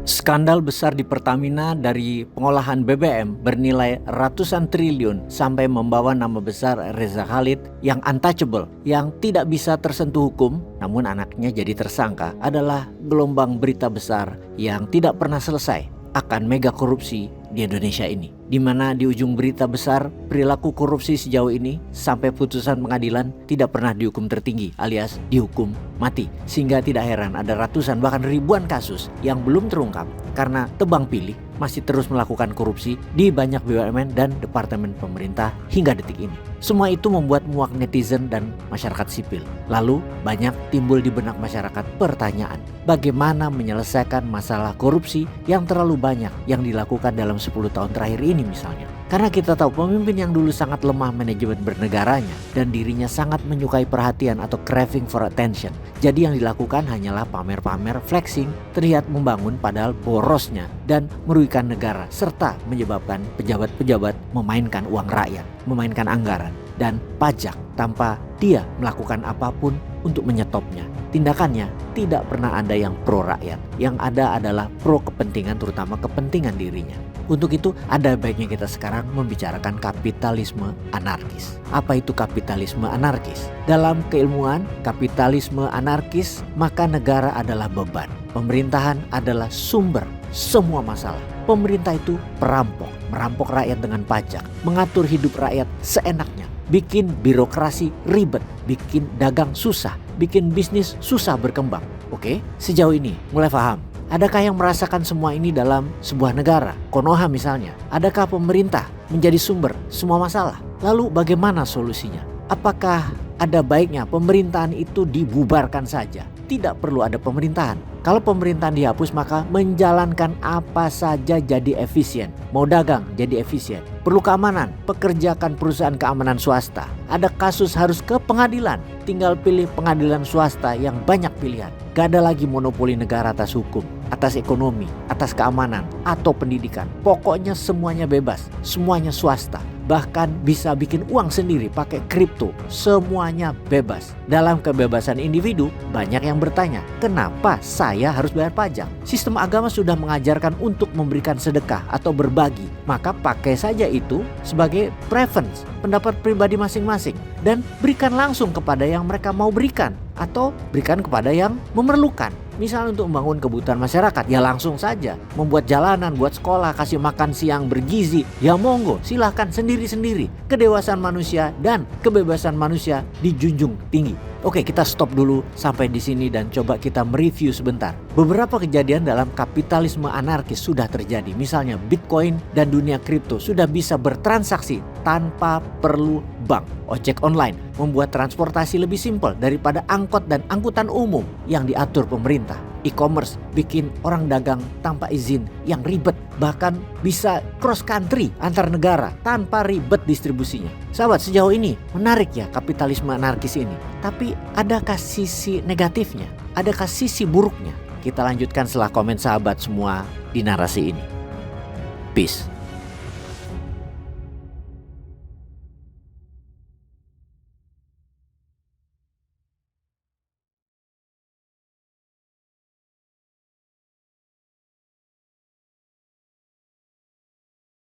Skandal besar di Pertamina dari pengolahan BBM bernilai ratusan triliun sampai membawa nama besar Reza Khalid yang untouchable, yang tidak bisa tersentuh hukum, namun anaknya jadi tersangka adalah gelombang berita besar yang tidak pernah selesai akan mega korupsi di Indonesia ini. Di mana di ujung berita besar perilaku korupsi sejauh ini sampai putusan pengadilan tidak pernah dihukum tertinggi alias dihukum mati. Sehingga tidak heran ada ratusan bahkan ribuan kasus yang belum terungkap karena tebang pilih masih terus melakukan korupsi di banyak BUMN dan departemen pemerintah hingga detik ini. Semua itu membuat muak netizen dan masyarakat sipil. Lalu banyak timbul di benak masyarakat pertanyaan, bagaimana menyelesaikan masalah korupsi yang terlalu banyak yang dilakukan dalam 10 tahun terakhir ini misalnya. Karena kita tahu pemimpin yang dulu sangat lemah manajemen bernegaranya dan dirinya sangat menyukai perhatian atau craving for attention. Jadi yang dilakukan hanyalah pamer-pamer, flexing, terlihat membangun padahal borosnya dan merugikan negara serta menyebabkan pejabat-pejabat memainkan uang rakyat, memainkan anggaran dan pajak tanpa dia melakukan apapun untuk menyetopnya. Tindakannya tidak pernah ada yang pro rakyat, yang ada adalah pro kepentingan, terutama kepentingan dirinya. Untuk itu ada baiknya kita sekarang membicarakan kapitalisme anarkis. Apa itu kapitalisme anarkis? Dalam keilmuan kapitalisme anarkis, maka negara adalah beban. Pemerintahan adalah sumber semua masalah. Pemerintah itu perampok, merampok rakyat dengan pajak, mengatur hidup rakyat seenaknya, bikin birokrasi ribet, bikin dagang susah, bikin bisnis susah berkembang. Oke, sejauh ini mulai paham. Adakah yang merasakan semua ini dalam sebuah negara? Konoha misalnya. Adakah pemerintah menjadi sumber semua masalah? Lalu bagaimana solusinya? Apakah ada baiknya pemerintahan itu dibubarkan saja? Tidak perlu ada pemerintahan. Kalau pemerintahan dihapus maka menjalankan apa saja jadi efisien. Mau dagang jadi efisien. Perlu keamanan, pekerjakan perusahaan keamanan swasta. Ada kasus harus ke pengadilan. Tinggal pilih pengadilan swasta yang banyak pilihan. Gak ada lagi monopoli negara atas hukum, atas ekonomi, atas keamanan, atau pendidikan. Pokoknya semuanya bebas, semuanya swasta. Bahkan bisa bikin uang sendiri pakai kripto. Semuanya bebas. Dalam kebebasan individu, banyak yang bertanya, kenapa saya harus bayar pajak? Sistem agama sudah mengajarkan untuk memberikan sedekah atau berbagi. Maka pakai saja itu sebagai preference, pendapat pribadi masing-masing. Dan berikan langsung kepada yang mereka mau berikan. Atau berikan kepada yang memerlukan. Misalnya untuk membangun kebutuhan masyarakat, ya langsung saja. Membuat jalanan, buat sekolah, kasih makan siang bergizi, ya monggo, silahkan sendiri-sendiri. Kedewasaan manusia dan kebebasan manusia dijunjung tinggi. Oke, kita stop dulu sampai di sini dan coba kita mereview sebentar. Beberapa kejadian dalam kapitalisme anarkis sudah terjadi. Misalnya Bitcoin dan dunia kripto sudah bisa bertransaksi tanpa perlu bank. Ojek online membuat transportasi lebih simpel daripada angkot dan angkutan umum yang diatur pemerintah. E-commerce bikin orang dagang tanpa izin yang ribet, bahkan bisa cross country antar negara tanpa ribet distribusinya. Sahabat, sejauh ini menarik ya kapitalisme anarkis ini. Tapi adakah sisi negatifnya? Adakah sisi buruknya? Kita lanjutkan setelah komen sahabat semua di narasi ini. Peace.